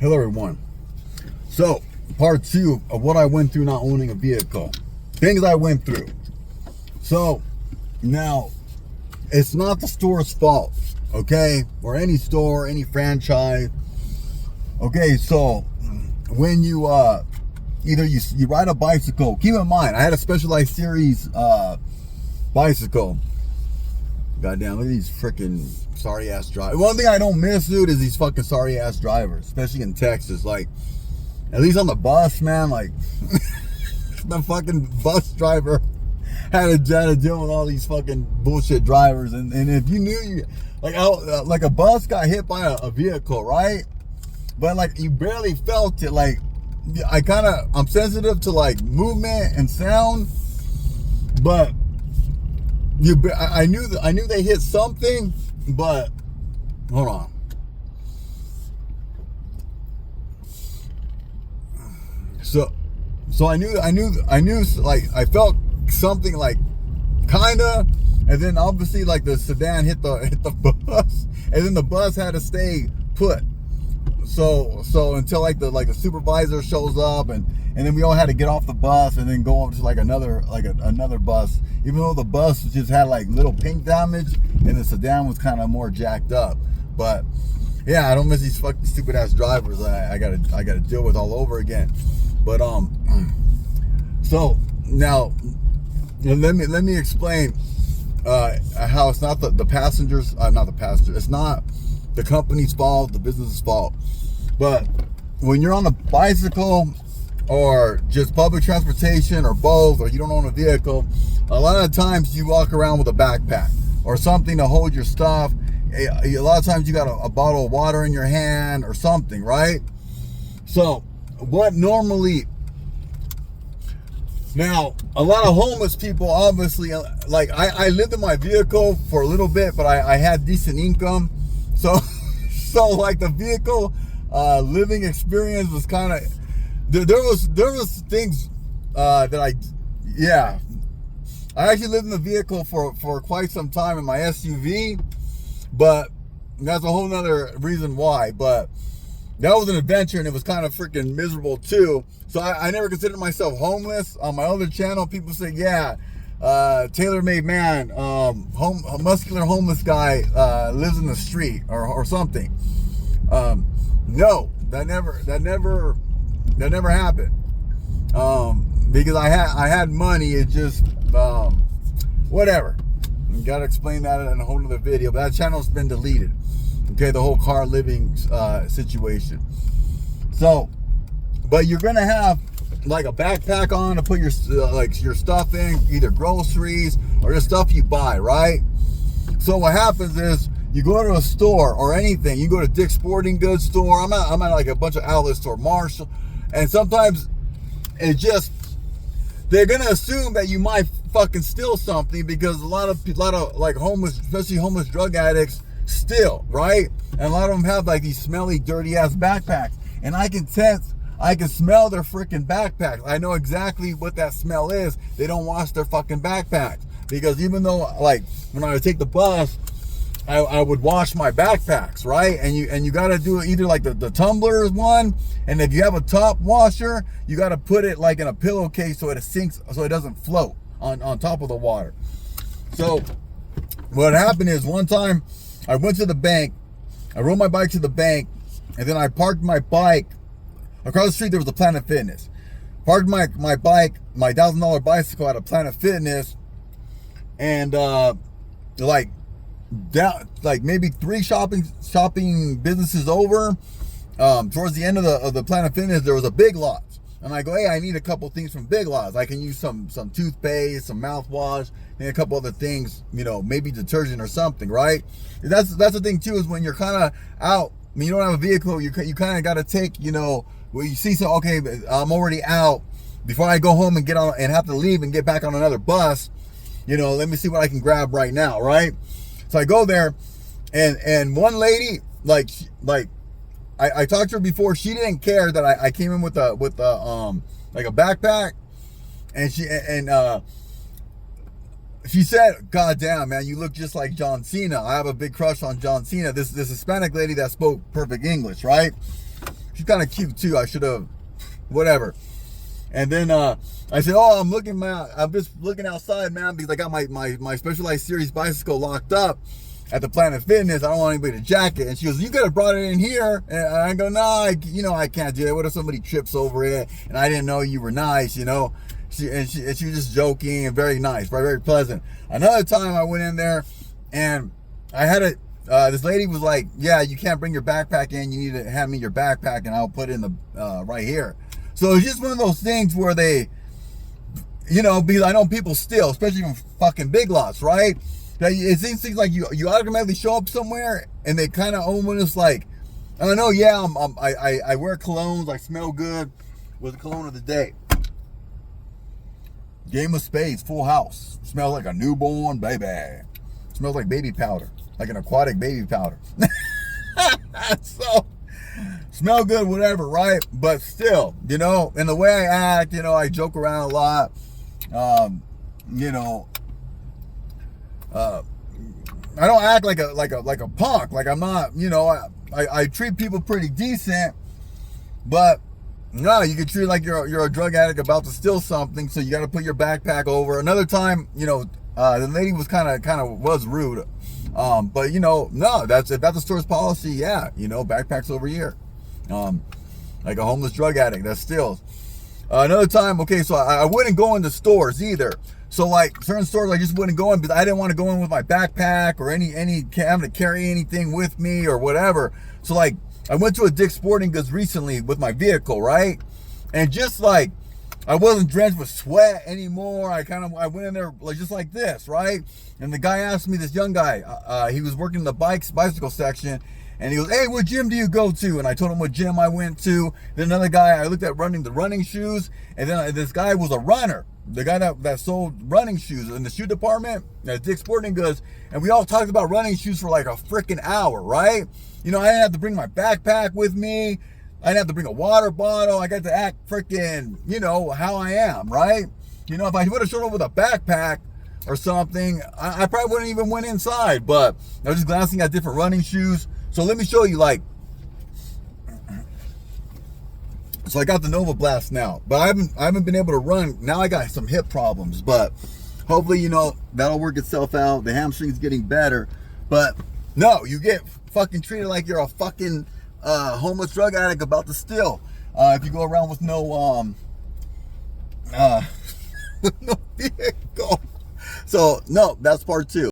Hello everyone. So, part 2 of what I went through not owning a vehicle. Things I went through. So, now, it's not the store's fault, okay? Or any store, any franchise. Okay, so, when you, either you ride a bicycle, keep in mind, I had a Specialized Series bicycle. Goddamn, look at these freaking sorry ass drivers. One thing I don't miss, dude, is these fucking sorry ass drivers, especially in Texas. Like, at least on the bus, man, like, the fucking bus driver had to deal with all these fucking bullshit drivers. And if you knew, like a bus got hit by a vehicle, right? But like, you barely felt it. Like, I'm sensitive to like movement and sound, but I knew they hit something, but hold on. So I knew like I felt something like kinda, and then obviously like the sedan hit the bus, and then the bus had to stay put. So until like the supervisor shows up, and then we all had to get off the bus and then go over to like another bus, even though the bus just had like little paint damage and the sedan was kind of more jacked up. But yeah, I don't miss these fucking stupid ass drivers. I gotta deal with all over again. But so now let me explain how it's not the passengers, not the passenger. It's not the company's fault, the business's fault. But when you're on a bicycle or just public transportation or both, or you don't own a vehicle, a lot of times you walk around with a backpack or something to hold your stuff. A lot of times you got a bottle of water in your hand or something, right? So what normally, now a lot of homeless people, obviously, like I lived in my vehicle for a little bit, but I had decent income. So like the vehicle living experience was kind of, there was things that I actually lived in the vehicle for quite some time in my SUV, but that's a whole nother reason why. But that was an adventure, and it was kind of freaking miserable too. So I never considered myself homeless. On my other channel, people say, yeah, tailor-made man, muscular homeless guy lives in the street or something. No, that never happened. Because I had money. It just whatever. You gotta explain that in a whole nother video. But that channel's been deleted. Okay, the whole car living situation. So, but you're gonna have like a backpack on to put your stuff in, either groceries or just stuff you buy, right? So what happens is you go to a store or anything. You go to Dick's Sporting Goods store. I'm at like a bunch of outlet store, Marshall, and sometimes it just, they're gonna assume that you might fucking steal something, because a lot of like homeless, especially homeless drug addicts, steal, right? And a lot of them have like these smelly, dirty ass backpacks, and I can smell their freaking backpacks. I know exactly what that smell is. They don't wash their fucking backpacks, because even though like when I would take the bus, I would wash my backpacks, right? And you got to do either like the tumbler is one, and if you have a top washer, you got to put it like in a pillowcase so it sinks, so it doesn't float on top of the water. So what happened is, one time I went to the bank, I rode my bike to the bank, and then I parked my bike across the street. There was a Planet Fitness. Parked my bike, my $1,000 bicycle at a Planet Fitness, and like maybe 3 shopping businesses over, towards the end of the Planet Fitness, there was a Big Lots, and I go, hey, I need a couple things from Big Lots. I can use some toothpaste, some mouthwash, and a couple other things, maybe detergent or something, right? That's the thing too, is when you're kind of out, I mean, you don't have a vehicle, you kind of got to take, when you see okay, I'm already out, before I go home and get on and have to leave and get back on another bus, let me see what I can grab right now, right? So I go there, and one lady, like I talked to her before. She didn't care that I came in with a like a backpack, and she said, "God damn, man, you look just like John Cena." I have a big crush on John Cena. This Hispanic lady that spoke perfect English, right? She's kind of cute too. I should have, whatever. And then I said, oh, I'm just looking outside, man, because I got my Specialized Series bicycle locked up at the Planet Fitness. I don't want anybody to jack it. And she goes, you could have brought it in here. And I go, no, I can't do that. What if somebody trips over it? And I didn't know you were nice, you know. She was just joking and very nice, very, very pleasant. Another time I went in there and I had this lady was like, yeah, you can't bring your backpack in. You need to hand me your backpack and I'll put it in the right here. So it's just one of those things where they, you know, because I know people steal, especially from fucking Big Lots, right? It seems like you automatically show up somewhere and they kind of almost like, I don't know, yeah, I wear colognes, I smell good. Was the cologne of the day. Game of Spades, Full House. Smells like a newborn baby. Smells like baby powder, like an aquatic baby powder. So, smell good, whatever, right? But still, you know, and the way I act, you know, I joke around a lot. You know, I don't act like a punk. Like I'm not, you know, I treat people pretty decent, but no, you can treat it like you're a drug addict about to steal something, so you got to put your backpack over. Another time, you know, the lady was kind of was rude, but you know, no, if that's the store's policy, yeah, you know, backpacks over here, like a homeless drug addict that steals. Another time, okay, so I wouldn't go into stores either. So like certain stores, I just wouldn't go in because I didn't want to go in with my backpack or any having to carry anything with me or whatever. So like I went to a Dick's Sporting Goods recently with my vehicle, right? And just like I wasn't drenched with sweat anymore. I went in there like just like this, right? And the guy asked me, this young guy, he was working in the bicycle section. And he goes, hey, what gym do you go to? And I told him what gym I went to. Then another guy, I looked at the running shoes. And then this guy was a runner. The guy that sold running shoes in the shoe department at Dick's Sporting Goods. And we all talked about running shoes for like a freaking hour, right? You know, I didn't have to bring my backpack with me. I didn't have to bring a water bottle. I got to act freaking, you know, how I am, right? You know, if I would have showed up with a backpack or something, I probably wouldn't even went inside. But I was just glancing at different running shoes. So let me show you, like, so I got the Nova Blast now, but I haven't been able to run. Now I got some hip problems, but hopefully, you know, that'll work itself out. The hamstring's getting better, but no, you get fucking treated like you're a fucking homeless drug addict about to steal. If you go around with no with no vehicle. So no, that's part 2.